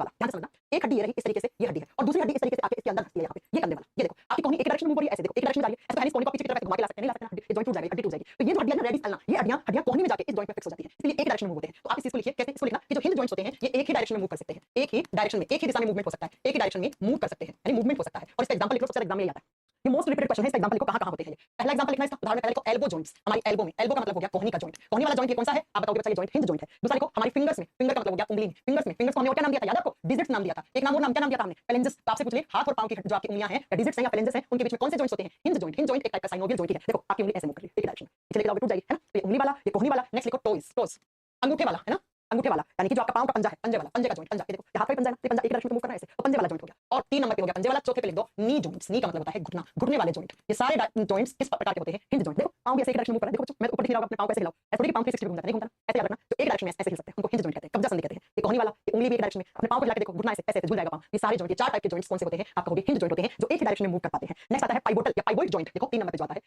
वाला, ध्यान से समझना, एक हड्डी ये रही इस तरीके से, ये हड्डी है और दूसरी हड्डी इस तरीके से आके इसके अंदर धसती है यहाँ पे, ये कंधे वाला, ये देखो आपकी कोहनी एक डायरेक्शन में मूव हो रही है, ऐसे देखो एक डायरेक्शन में जा रही है, ऐसे कहानी कोहनी को पीछे की तरफ घुमा के ला सकते हैं, नहीं ला सकते ना, ये जॉइंट टूट जाएगी, हड्डी टूट जाएगी। तो ये जो हड्डियां रेडिस अल्ना, ये हड्डियां कोहनी में जाके इस जॉइंट पे फिक्स हो जाती है, इसलिए एक ही डायरेक्शन में मूव होते हैं। तो आप इस चीज को लिखिए कैसे, इसको लिखना कि जो हिंज जॉइंट्स होते हैं ये एक ही डायरेक्शन में मूव कर सकते हैं, एक ही डायरेक्शन में, एक ही दिशा में मूवमेंट हो सकता है, एक ही डायरेक्शन में मूव कर सकते हैं, यानी मूवमेंट हो सकता है। और इसका एग्जांपल लिख लो, सबसे एग्जाम में ये आता है, ये मोस्ट रिपीटेड क्वेश्चन है, इसका एग्जांपल लिखो कहां-कहां होते हैं ये। पहला एग्जांपल लिखना है इसका, उदाहरण पहले लिखो एल्बो जॉइंट्स, हमारी एल्बो में, एल्बो का मतलब हो गया कोहनी का जॉइंट, कोहनी वाला जॉइंट ये कौन सा है? आप बताओगे बच्चा ये जॉइंट हिंज जॉइंट है। दूसरा लिखो हमारी फिंगर्स में, फिंगर का मतलब हो गया उंगली, फिंगर्स में, फिंगर्स को हमने और क्या नाम दिया था याद है आपको? डिजिट्स नाम दिया था। एक नाम और नाम क्या नाम दिया था हमने? फेलेंजेस। तो आपसे पूछ ले हाथ और पांव की जो आपकी उंगलियां हैं या डिजिट्स हैं या फेलेंजेस हैं, उनके बीच में कौन से जॉइंट्स होते हैं? Hinge joint. हिंज जॉइंट एक टाइप का साइनोवियल जॉइंट है, देखो आपकी उंगली ऐसे मूव कर रही है एक डायरेक्शन में, पीछे लेके जाओगे टूट जाएगी, है ना? तो ये उंगली वाला, ये कोहनी वाला। नेक्स्ट लिखो टोज, टोज अंगूठे वाला, है ना? अंगूठे वाला यानी कि जो आपका पांव का पंजा है, पंजे वाला, पंजे का जॉइंट, पंजा, ये देखो ये हाथ का पंजा है ना, ये पंजा एक डायरेक्शन में मूव कर रहा है ऐसे, तो पंजे वाला जॉइंट हो गया। और 3 नंबर पे हो गया पंजे वाला, चौथे पे लिख दो नी जॉइंट्स, नी का मतलब होता है घुटना, घुटने वाले जॉइंट। ये सारे जॉइंट्स किस प्रकार के होते हैं? Hinge joint. देखो पांव भी ऐसे एक डायरेक्शन में मूव कर रहा है, देखो बच्चों मैं ऊपर दिख रहा होगा, अपने पांव कैसे हिलाओ, ऐसे थोड़ी कि पांव 360 घूम जाता है, नहीं घूमता, ऐसे याद रखना, तो एक डायरेक्शन में ऐसे हिल सकते हैं, उनको हिंज जॉइंट कहते हैं, कब्जा संधि कहते हैं। ये कोहनी वाला, ये उंगली भी एक डायरेक्शन में, अपने पांव को हिला के देखो, घुटना ऐसे ऐसे झूल जाएगा पांव। ये सारे जॉइंट, ये 4 टाइप के जॉइंट्स कौन से होते हैं? आपका होंगे हिंज जॉइंट होते हैं, जो एक ही डायरेक्शन में मूव कर पाते हैं। नेक्स्ट आता है पाइवोटल या पाइवोट जॉइंट, देखो 3 नंबर पे जो आता है,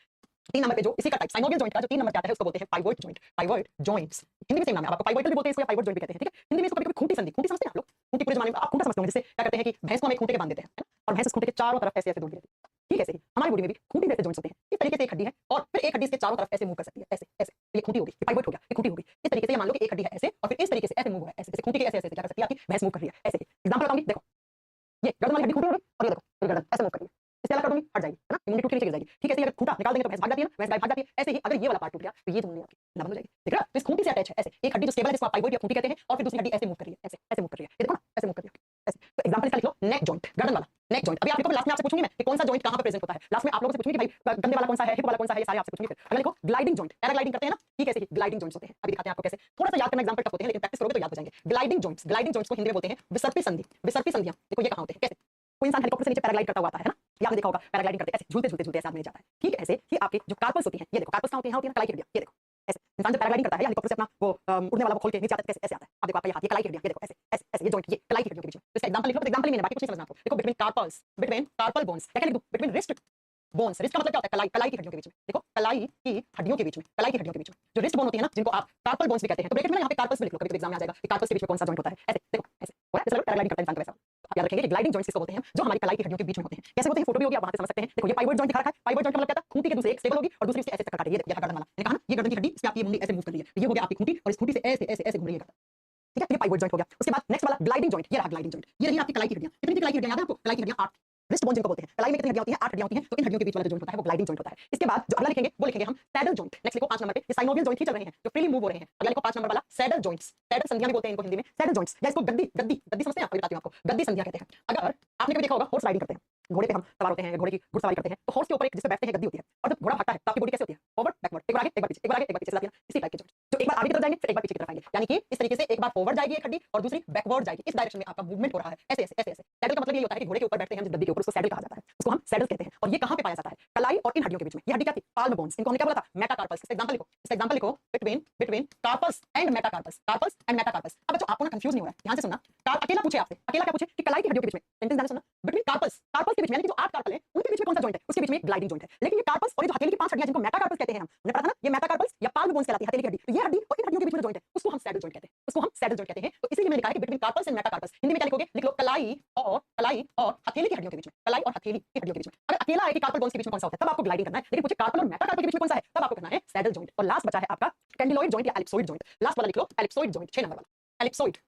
3 नंबर पे जो इसी का टाइप साइनोवियल जॉइंट का जो 3 नंबर पे आता है उसको बोलते हैं pivot joint, pivot joints. Hindi में सेम नाम है, आपको पाइवोटल भी बोलते हैं इसको या पाइवोट जॉइंट भी कहते हैं, ठीक है? हिंदी में इसको कभी-कभी खूंटी संधि, खूंटी समझते हैं आप लोग? खूंटी पूरे जमाने में आप खूंटा समझते होंगे, जिससे क्या करते हैं कि भैंस को हम एक खूंटे के बांध देते हैं, है ना? और भैंस इस खूंटे के चारों तरफ ऐसे ऐसे दौड़ती रहती है, ठीक है? ऐसे ही हमारी बॉडी में भी खूंटी जैसे जॉइंट्स होते हैं, इस तरीके से एक हड्डी है और फिर एक हड्डी इसके चारों तरफ ऐसे मूव कर सकती है, ऐसे ऐसे, तो ये खूंटी होगी, ये पाइवोट हो गया, ये खूंटी होगी। इस तरीके से ये मान लो कि एक हड्डी है ऐसे और फिर इस तरीके से ऐसे मूव हो रहा है, ऐसे जैसे खूंटी के ऐसे ऐसे क्या कर सकती है आपकी भैंस मूव कर रही है, ऐसे। एग्जांपल बताऊंगी, देखो ये गर्दन वाली हड्डी खूंटी हो गई और ये देखो ये गर्दन ऐसे मूव कर रही है, इससे अलग कर दूंगी हट जाएगी, है ना? ये मुंडी टूट के नीचे गिर जाएगी, ठीक है? ऐसे अगर खूंटा निकाल देंगे तो भैंस भाग जाती है ना, भैंस गाय भाग जाती है, ऐसे ही अगर ये वाला पार्ट टूट गया तो ये जो मुंडी आपकी ना बंद हो जाएगी, ठीक है? तो इस खूंटी से अटैच है ऐसे एक हड्डी जो स्टेबल है, जिसको आप पाइवोट या खूंटी कहते हैं, और फिर दूसरी हड्डी ऐसे मूव कर रही है, ऐसे ऐसे मूव कर रही है, ये देखो ना ऐसे मूव कर रही है ऐसे। तो एग्जांपल इसका लिख लो नेक जॉइंट, गर्दन वाला नेक जॉइंट। अभी आपको लास्ट में आपसे पूछूंगी मैं कि कौन सा जॉइंट कहां पे प्रेजेंट होता है, लास्ट में आप लोगों से पूछूंगी कि भाई गंदे वाला कौन सा है, हिप वाला कौन सा है, ये सारे आपसे पूछूंगी। फिर अगला लिखो ग्लाइडिंग जॉइंट, पैराग्लाइडिंग करते हैं ना, ठीक है? ऐसे ही ग्लाइडिंग जॉइंट्स होते हैं, अभी दिखाते हैं आपको कैसे। थोड़ा सा याद करना, एग्जांपल टफ होते हैं लेकिन प्रैक्टिस करोगे तो याद हो जाएंगे। ग्लाइडिंग जॉइंट्स, ग्लाइडिंग जॉइंट्स को हिंदी में बोलते हैं विसर्पी संधि, विसर्पी संधियां। देखो ये कहां होते हैं, कैसे? कोई इंसान हेलीकॉप्टर से नीचे पैराग्लाइड करता हुआ आता है ना, ये आपने देखा होगा, पैराग्लाइडिंग करते ऐसे झूलते झूलते झूलते ऐसे आदमी जाता है, ठीक है? ऐसे ही आपके जो कार्पल्स होती हैं, ये देखो कार्पल्स कहां होती है? यहाँ होती है ना, कलाई की हड्डियां, ये देखो ऐसे। इंसान जब पैराग्लाइडिंग करता है या हेलीकॉप्टर से अपना वो उड़ने वाला वो खोल के नीचे आता है, कैसे ऐसे आता है, आप देखो आपका ये हाथ, ये कलाई की हड्डियां, ये देखो ऐसे ऐसे ऐसे, ये जॉइंट, ये कलाई की हड्डियों के बीच में। तो इसका एग्जांपल लिख लो, तो एग्जांपल ही मैंने, बाकी कुछ नहीं समझना आपको। देखो between carpals, between carpal bones, क्या लिख दूं? बिटवीन रिस्ट बोन्स, रिस्ट का मतलब क्या होता है? कलाई, कलाई की हड्डियों के बीच में। देखो कलाई की हड्डियों के बीच में, कलाई की हड्डियों के बीच में जो रिस्ट बोन होती है ना, जिनको आप कार्पल बोन्स भी कहते हैं। तो ब्रैकेट में यहाँ पे कार्पल्स भी लिख लो, कभी एग्जाम में आ जाएगा कि कार्पल्स के बीच में कौन सा जॉइंट होता है, ऐसे देखो ऐसे हो रहा है, जैसे पैराग्लाइडिंग करता है इंसान तो वैसा। आप याद रखेंगे कि ग्लाइडिंग जॉइंट्स किसको बोलते हैं? जो हमारी कलाई की हड्डियों के बीच में होते हैं। कैसे होते हैं? फोटो भी होगी, आप वहां से समझ सकते हैं। देखो ये पाइवोट जॉइंट दिखा रखा है, पाइवोट जॉइंट का मतलब क्या था? खूंटी के दूसरे एक स्टेबल होगी और दूसरी से ऐसे चक्कर काट रही है, ये देखो ये गर्दन वाला, मैंने कहा ना ये गर्दन की हड्डी, इस पे आपकी मुंडी ऐसे मूव कर रही है, तो ये हो गया आपकी खूंटी और इस खूंटी से ऐसे ऐसे ऐसे घूम रही है गर्दन, ठीक है? ये पाइवोट जॉइंट हो गया। उसके बाद नेक्स्ट वाला ग्लाइडिंग जॉइंट, ये रहा ग्लाइडिंग जॉइंट, ये रही आपकी कलाई की हड्डियां। कितनी कलाई की हड्डियां याद है आपको? कलाई की हड्डियां 8, रिस्ट बोन जिनको बोलते हैं। कलाई में कितनी हड्डियां होती हैं? 8 हड्डियां होती हैं। तो इन हड्डियों के बीच वाला जो जॉइंट होता है वो ग्लाइडिंग जॉइंट होता है। इसके बाद जो अगला लिखेंगे वो लिखेंगे हम सैडल जॉइंट। नेक्स्ट लिखो 5 नंबर पे, ये साइनोवियल जॉइंट ही चल रहे हैं जो फ्रीली मूव हो रहे हैं। अगला लिखो 5 नंबर वाला सैडल जॉइंट्स, सैडल संधियां भी बोलते हैं इनको हिंदी में, सैडल जॉइंट्स या इसको गद्दी, गद्दी, गद्दी समझते हैं आप? बताती हूं आपको, गद्दी संधियां कहते हैं। अगर आपने कभी देखा होगा हॉर्स राइडिंग करते हैं, घोड़े पे हम सवार होते हैं, घोड़े की घुड़सवारी करते हैं, तो हॉर्स के ऊपर एक जिस पे बैठते हैं गद्दी होती है और जब घोड़ा भागता है तो आपकी बॉडी कैसे होती है? फॉरवर्ड बैकवर्ड, एक बार आगे एक बार पीछे, एक बार आगे एक बार पीछे चलाती है, इसी टाइप के जॉइंट जो एक बार आगे की तरफ जाएंगे फिर एक बार पीछे की तरफ आएंगे, यानी कि इस तरीके से एक बार फॉरवर्ड जाएगी एक हड्डी और दूसरी बैकवर्ड जाएगी, इस डायरेक्शन में आपका मूवमेंट हो रहा है, ऐसे ऐसे ऐसे ऐसे। सैडल का मतलब ये होता है कि घोड़े के ऊपर बैठते हैं हम जिस गद्दी के ऊपर, उसको सैडल कहा जाता है, उसको हम सैडल कहते हैं। और ये कहां पे पाया जाता है? कलाई और इन हड्डियों के बीच में। ये हड्डी क्या थी? पाल्म बोन्स, इनको हमने क्या बोला था? मेटाकार्पल्स। इसका एग्जांपल लिखो, इसका एग्जांपल लिखो between carpals and metacarpals, carpals and metacarpals. अब बच्चों आपको ना कंफ्यूज नहीं हो रहा है, ध्यान से सुनना। अकेला पूछे आपसे, अकेला क्या पूछे कि कलाई की हड्डियों के बीच में, सेंटेंस ध्यान से सुनना, बिटवीन कार्पल्स, कार्पल्स के बीच में यानी कि जो 8 कार्पल हैं उनके बीच में कौन सा जॉइंट है, उसके बीच में एक ग्लाइडिंग जॉइंट है। लेकिन ये कार्पल्स और ये जो हथेली की 5 हड्डियां जिनको मेटाकार्पल्स कहते हैं, हमने पढ़ा था ना, ये मेटाकार्पल्स या पाल्म बोन्स कहलाती है हथेली की हड्डी। तो ये हड्डी और इन हड्डियों के बीच में जॉइंट है, उसको हम सैडल जॉइंट कहते हैं, उसको हम सैडल जॉइंट कहते हैं। तो इसीलिए मैंने लिखा है कि between carpals and metacarpals. Hindi में क्या लिखोगे, लिख लो कलाई और हथेली की हड्डियों के बीच में, कलाई और हथेली की हड्डियों के बीच में। अगर अकेला है कि कार्पल बोन्स के बीच में कौन सा होता है तब आपको ग्लाइडिंग करना है, लेकिन पूछे कार्पल और मेटाकार्पल के बीच में कौन सा है तब आपको करना है सैडल जॉइंट। और लास्ट बचा है आपका कैंडिलॉइड जॉइंट या एलिप्सोइड जॉइंट। लास्ट वाला लिख लो एलिप्सोइड जॉइंट, 6 नंबर वाला एलिप्सोइड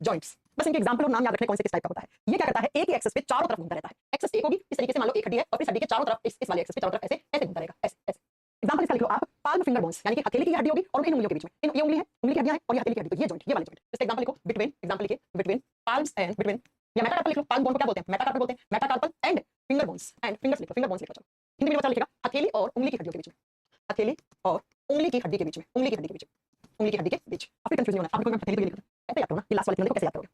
जॉइंट्स। बस इनके एग्जांपल और नाम याद रखने कौन से किस टाइप का होता है। ये क्या करता है, एक ही एक्सिस पे चारों तरफ घूमता रहता है। एक्सिस एक होगी इस तरीके से, मान लो एक हड्डी है और फिर हड्डी के चारों तरफ इस वाले एक्सिस पे चारों तरफ ऐसे ऐसे घूमता रहेगा, ऐसे ऐसे। एग्जांपल इसका लिख लो आप, पाल्म फिंगर बोन्स यानी कि हथेली की हड्डी होगी और इन उंगलियों के बीच में, इन ये उंगली है, उंगली की हड्डियां हैं और ये हथेली की हड्डी, तो ये जॉइंट, ये वाला जॉइंट। इसका एग्जांपल लिखो बिटवीन, एग्जांपल लिखिए बिटवीन पाल्म्स एंड बिटवीन या मेटाकार्पल लिख लो, पाल्म बोन को क्या बोलते हैं, मेटाकार्पल बोलते हैं, metacarpal and finger bones, and fingers लिखो, फिंगर बोन्स लिखो। चलो हिंदी में बच्चा लिखेगा हथेली और उंगली की हड्डियों के बीच में, हथेली और उंगली की हड्डी के बीच में, उंगली की हड्डी के बीच में, उंगली की हड्डी के बीच। अब कंफ्यूजन होना, आप कोई हथेली तो ये लिखो, ऐसे याद करो ना, ये लास्ट वाले तीनों को कैसे याद करोगे,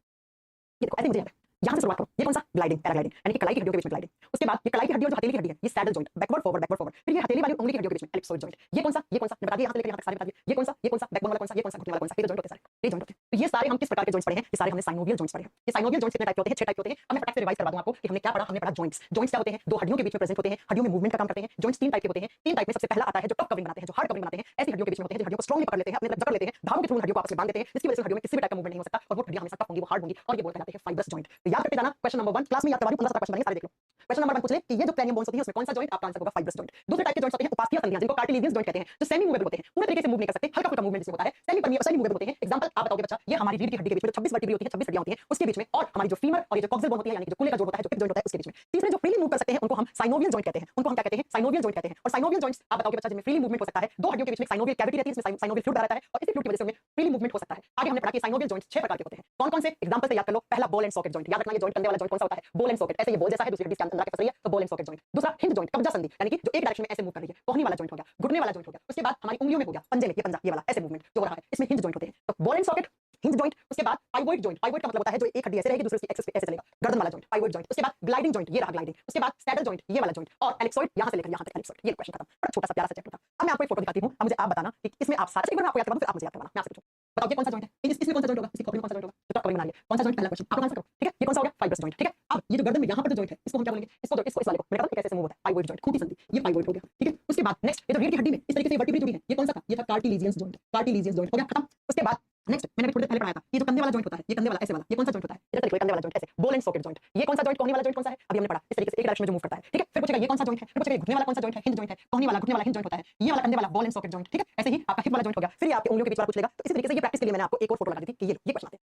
ये देखो ऐसे मुझे याद है। यहाँ से शुरुआत करो, ये कौन सा ग्लाइडिंग, पैराग्लाइडिंग यानी कि कलाई की हड्डियों के बीच में ग्लाइडिंग। उसके बाद ये कलाई की हड्डी और जो हथेली की हड्डी है ये सैडल जॉइंट, बैकवर्ड फॉरवर्ड। फिर ये हथेली वाली उंगली की हड्डियों के बीच में एलिप्सोइड जॉइंट। ये कौन सा मैंने बता दिया, यहाँ से लेकर यहाँ तक सारे बता दिए। ये कौन सा बैकबोन वाला कौन सा, ये कौन सा घुटने वाला कौन सा, ये जॉइंट होते हैं सारे, ये जॉइंट होते हैं। तो ये सारे हम किस प्रकार के जॉइंट्स पढ़े हैं, ये सारे हमने साइनोवियल जॉइंट्स पढ़े हैं। ये साइनोवियल जॉइंट्स कितने टाइप के होते हैं, 6 टाइप के होते हैं। अब मैं फटाक से रिवाइज करवा दूं आपको कि हमने क्या पढ़ा। हमने पढ़ा जॉइंट्स क्या होते हैं, दो हड्डियों के बीच में प्रेजेंट होते हैं, हड्डियों में मूवमेंट का काम करते हैं। जॉइंट्स 3 टाइप के होते हैं, 3 टाइप में सबसे पहला आता है जो टफ कवरिंग बनाते हैं, जो हार्ड कवरिंग बनाते हैं, ऐसी हड्डियों के बीच में होते हैं जो हड्डियों को स्ट्रांगली पकड़ लेते हैं, अपने जकड़ लेते हैं, धागों के थ्रू हड्डियों को आपस में बांध देते हैं, जिसकी वजह से हड्डियों में किसी भी टाइप का मूवमेंट नहीं हो सकता और वो हड्डियां हमेशा टफ होंगी, वो हार्ड होंगी और ये बोन कहलाते हैं फाइब्रस जॉइंट। तो याद करते जाना, क्वेश्चन नंबर 1 क्लास में याद करवा दूं, 15 क्वेश्चन बनेंगे, सारे देख लो। क्वेश्चन नंबर 1 पूछ ले कि ये जो क्रेनियम बोन्स होती है उसमें कौन सा जॉइंट, आपका आंसर होगा फाइब्रस जॉइंट। दूसरे टाइप के जॉइंट्स होते हैं उपास्थीय संधियां, जिनको कार्टिलेजियस जॉइंट कहते हैं, जो सेमी मूवेबल होते हैं, पूरे तरीके से मूव नहीं कर सकते, हल्का फुल्का मूवमेंट जिसमें होता है, सेमी मूवेबल होते हैं। एग्जांपल आप बताओगे बच्चा, ये हमारी रीढ़ की हड्डी के बीच में 26 वर्टिब्री होती है, 26 हड्डियां होती हैं उसके बीच में, और हमारी जो फीमर और ये जो कॉक्सिल बोन होती है यानी कि जो कूल्हे का जोड़ होता है, जो हिप जॉइंट होता है उसके बीच में। तीसरे जो फ्रीली मूव कर सकते हैं उनको हम साइनोवियल जॉइंट कहते हैं, उनको हम क्या कहते हैं, साइनोवियल जॉइंट कहते हैं। और साइनोवियल जॉइंट्स आप बताओगे बच्चा जिनमें फ्रीली मूवमेंट हो सकता है, दो हड्डियों के बीच में साइनोवियल कैविटी रहती है, इसमें साइनोवियल फ्लूइड रहता है और इसी फ्लूइड की वजह से उनमें फ्रीली मूवमेंट हो सकता है। आगे हमने पढ़ा कि साइनोवियल जॉइंट्स 6 प्रकार के होते हैं। कौन-कौन से एग्जांपल से याद कर लो। पहला बॉल एंड सॉकेट जॉइंट, याद रखना ये जॉइंट कंधे वाला जॉइंट कौन सा होता है, बॉल एंड सॉकेट। ऐसे ये बॉल जैसा है, दूसरी हड्डी इसके अंदर आके फंस रही है तो बॉल एंड सॉकेट जॉइंट। दूसरा हिंज जॉइंट, कब्जा संधि यानी कि जो एक डायरेक्शन में ऐसे मूव कर रही है, कोहनी वाला जॉइंट हो गया, घुटने वाला जॉइंट हो गया। उसके बाद हमारी उंगलियों में हो गया, पंजे में, ये पंजा ये वाला ऐसे मूवमेंट जो हो रहा है, इसमें हिंज जॉइंट होते हैं। तो ball and socket, hinge joint. उसके बाद पाइवोइड जॉइंट, पाइवोइड का मतलब होता है जो एक हड्डी ऐसे रहेगी दूसरे की एक्सिस पे ऐसे चलेगा, गर्दन वाला जॉइंट, पाइवोइड जॉइंट। उसके बाद ग्लाइडिंग जॉइंट, ये रहा ग्लाइडिंग। उसके बाद सैडल जॉइंट, ये वाला जॉइंट, और एलिप्सॉइड यहां से लेकर यहां तक एलिप्सॉइड। ये क्वेश्चन खत्म, बड़ा छोटा सा प्यारा सा चैप्टर था। अब मैं आपको एक फोटो दिखाती हूं, अब मुझे आप बताना कि इसमें आप सारे, एक बार मैं आपको याद करवा दूं फिर आप मुझे याद करवाना। मैं आपसे पूछूं, बताओ ये कौन सा जॉइंट है, इसमें कौन सा जॉइंट होगा, इसकी कॉपी में कौन सा जॉइंट होगा, जो टॉप कॉपी बना लिया, कौन सा जॉइंट, पहला क्वेश्चन आप आंसर करो, ठीक है। ये कौन सा हो गया, फाइब्रस जॉइंट, ठीक है। अब ये जो गर्दन में यहां पर जो जॉइंट है इसको हम क्या बोलेंगे, इसको इस वाले को मैंने कहा कैसे मूव होता है, पाइवोइड जॉइंट, खूंटी संधि, ये पाइवोइड हो गया, ठीक है। उसके बाद नेक्स्ट ये जो रीढ़ की हड्डी में इस तरीके से वर्टिब्री जुड़ी है, ये कौन सा था, ये था कार्टिलेजियस जॉइंट, कार्टिलेजियस जॉइंट हो गया खत्म। उसके बाद नेक्स्ट मैंने थोड़ी देर पहले पढ़ाया था, ये जो कंधे वाला जॉइंट होता है, ये कंधे वाला ऐसे वाला, ये कौन सा जॉइंट होता है, इधर देखो कंधे वाला जॉइंट ऐसे, बॉल एंड सॉकेट जॉइंट। ये कौन सा जॉइंट, कोहनी वाला जॉइंट कौन सा है, अभी हमने पढ़ा, इस तरीके से एक डायरेक्शन में जो मूव करता है, ठीक है। फिर पूछेगा ये कौन सा जॉइंट है, फिर पूछेगा घुटने वाला कौन सा जॉइंट है, हिंज जॉइंट है, कोहनी वाला घुटने वाला हिंज जॉइंट होता है, ये वाला कंधे वाला बॉल एंड सॉकेट जॉइंट, ठीक है। ऐसे ही आपका हिप वाला जॉइंट हो गया, फिर ये आपके उंगलियों के बीच वाला पूछ लेगा। तो इसी तरीके से ये प्रैक्टिस के लिए मैंने आपको एक और फोटो लगा दी थी कि ये क्वेश्चन आते हैं,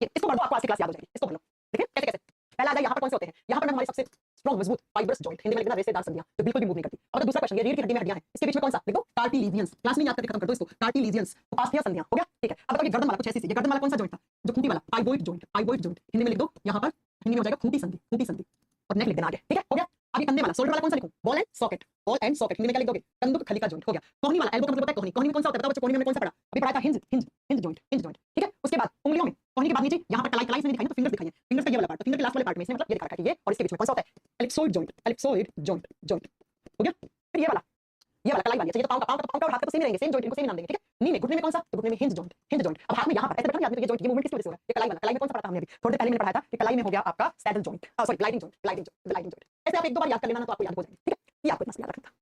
ये इसको पढ़ लो, आपको आज की क्लास याद हो जाएगी। इसको पढ़ लो, देखिए कैसे कैसे। पहला आ जाए यहाँ पर कौन से होते हैं, यहाँ पर हमारे सबसे स्ट्रॉन्ग मजबूत फाइब्रस जॉइंट, हिंदी में लिखना रेशेदार संधियां जो बिल्कुल भी मूव नहीं करती। और दूसरा क्वेश्चन, ये रीढ़ की हड्डी में हड्डियां हैं, इसके बीच में कौन सा, देखो कार्टिलेजियंस, क्लास में याद करके खत्म कर दो इसको, कार्टिलेजियंस उपास्थीय संधियां हो गया, ठीक है। अब बताओ ये गर्दन वाला कुछ ऐसी, ये गर्दन वाला कौन सा जॉइंट था, जो खूंटी वाला, पाइवोइड जॉइंट, पाइवोइड जॉइंट हिंदी में लिख दो, यहाँ पर हिंदी में हो जाएगा खूंटी संधि, खूंटी संधि और नेक लिख देना आगे, ठीक है, हो गया। अब ये कंधे वाला, शोल्डर वाला कौन सा लिखूं, ball and socket, ball and socket Hindi में क्या लिख दोगे, कंधुक खली जॉइंट हो गया। कोहनी वाला, एल्बो का मतलब होता है कोहनी, कोहनी में कौन सा होता है बताओ बच्चों, कोहनी में कौन सा पढ़ा, अभी पढ़ा था hinge, hinge hinge joint, hinge joint, ठीक है। उसके बाद उंगलियों में, कोहनी के बाद नीचे यहाँ पर कलाई, कलाई से नहीं दिखाई तो फिंगर्स दिखाई है, फिंगर्स का ये वाला पार्ट, तो फिंगर के लास्ट वाले पार्ट में इसने मतलब ये दिखा रखा है ये, और इसके बीच में कौन सा होता है, एलिप्सोइड जॉइंट, एलिप्सोइड जॉइंट, जॉइंट हो गया। फिर ये वाला कलाई वाली, अच्छा ये तो पाँव का और हाथ का तो सेम रहेंगे, सेम जॉइंट, इनको सेम नाम देंगे, ठीक है। नी में, घुटने में कौन सा, तो घुटने में हिंज जॉइंट, हिंज जॉइंट। अब हाथ में यहाँ पर ऐसे बैठा आदमी, तो ये जॉइंट, ये मूवमेंट किस वजह से हो रहा है, ये कलाई वाला, कलाई में कौन सा पढ़ा था हमने अभी थोड़ी देर पहले मैंने पढ़ाया था कि कलाई में हो गया आपका saddle joint, sorry gliding joint, gliding joint. ऐसे आप एक दो बार याद कर लेना ना तो आपको याद हो जाएगा, ठीक है। ये आपको इतना याद रखना था,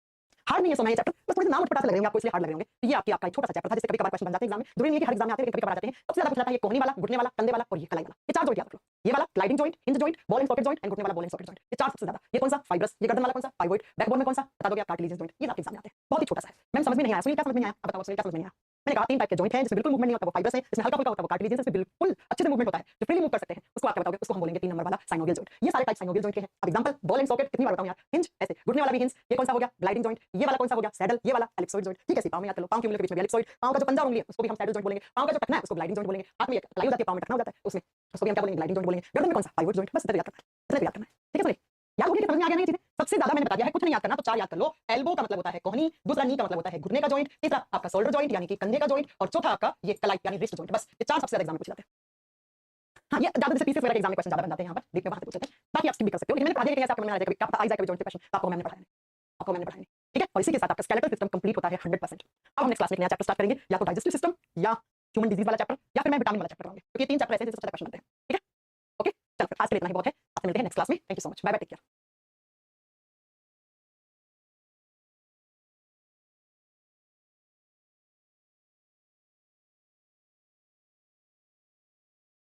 हार्ड नहीं है सोना ये चैप्टर, बस थोड़े नाम उठपटा से लग रहे होंगे आपको इसलिए हार्ड लग रहे होंगे। तो ये आपका छोटा सा चैप्टर था जिससे कभी कभार क्वेश्चन बन जाते हैं एग्जाम में, जरूरी नहीं है कि हर एग्जाम में आते हैं, कभी कभार आते हैं। सबसे ज्यादा पूछा था ये कोहनी वाला, घुटने वाला, कंधे वाला और ये कलाई वाला, ये 4 जॉइंट याद रख लो। ये वाला gliding joint, hinge joint, ball and socket joint and घुटने वाला बॉल एंड सॉकेट जॉइंट, ये 4 सबसे ज्यादा। ये कौन सा, फाइब्रस, ये गर्दन वाला कौन सा, पाइवोइड, बैकबोन में कौन सा बता दोगे आप, कार्टिलेजियस जॉइंट। ये आपके एग्जाम में आते हैं, बहुत ही छोटा सा है, मैंने समझ में नहीं आया, सुनिए क्या समझ में नहीं आया, अब बताओ सुनिए क्या समझ में नहीं आया। मैंने कहा 3 टाइप के जॉइंट हैं जिसमें बिल्कुल मूवमेंट नहीं होता वो फाइब्रस है, जिसमें हल्का फुल्का होता है वो कार्टिलेजियस है, जिसमें बिल्कुल अच्छे से मूवमेंट होता है, जो फ्रीली मूव कर सकते हैं उसको आप क्या बताओगे, उसको हम बोलेंगे 3 नंबर वाला साइनोवियल जॉइंट। ये सारे टाइप साइनोवियल जॉइंट के हैं। अब एग्जांपल बॉल एंड सॉकेट कितनी बार बताऊं यार, हिंज ऐसे, घुटने वाला भी हिंज, ये कौन सा हो गया ग्लाइडिंग जॉइंट, ये वाला कौन सा हो गया सैडल, ये वाला एलिप्सोइड जॉइंट, ठीक है। पांव में याद कर लो, पांव की उंगलियों के बीच में एलिप्सोइड, पांव का जो पंजा उंगली है उसको भी हम सैडल जॉइंट बोलेंगे, पांव का जो टखना है उसको ग्लाइडिंग जॉइंट बोलेंगे, हाथ में कलाई हो जाती है, पांव में टखना हो जाता है उसमें, उसको भी हम क्या बोलेंगे ग्लाइडिंग जॉइंट बोलेंगे। गर्दन में कौन सा पाइवोट जॉइंट, बस इतना याद करना है, इतना याद करना है, ठीक है। सुनिए याद हो गया कि समझ में आ गया नहीं चीजें, सबसे ज्यादा मैंने बता दिया है, कुछ नहीं याद करना तो 4 याद कर लो। एल्बो का मतलब होता है कोहनी, दूसरा नी का मतलब होता है घुटने का जॉइंट, तीसरा आपका शोल्डर जॉइंट यानी कि कंधे का जॉइंट, और चौथा आपका ये कलाई यानी रिस्ट जॉइंट। बस ये 4 सबसे ज्यादा एग्जाम में पूछे जाते हैं। हाँ ये ज्यादा जैसे पीसीएस वगैरह एग्जाम में क्वेश्चन ज्यादा बन जाते हैं, यहाँ पर देखने वहां से पूछते हैं ताकि आप स्किप भी कर सकते हो, लेकिन मैंने पढ़ा दिया कि ऐसे आपको मैंने कभी क्या पता आ जाए कभी जॉइंट के क्वेश्चन, आपको मैंने पढ़ाया, आपको मैंने पढ़ाया, ठीक है। और इसी के साथ आपका स्केलेटल सिस्टम कंप्लीट होता है 100%। अब हम नेक्स्ट क्लास में नया चैप्टर स्टार्ट करेंगे, या तो डाइजेस्टिव सिस्टम या ह्यूमन डिजीज वाला चैप्टर या फिर मैं विटामिन वाला चैप्टर कराऊंगी, क्योंकि 3 चैप्टर ऐसे हैं जिससे सबसे ज्यादा क्वेश्चन बनते हैं। ठीक है, ओके, चलो फिर आज के लिए इतना ही बहुत है। आपसे मिलते हैं नेक्स्ट क्लास में। Thank you so much, bye bye, take care.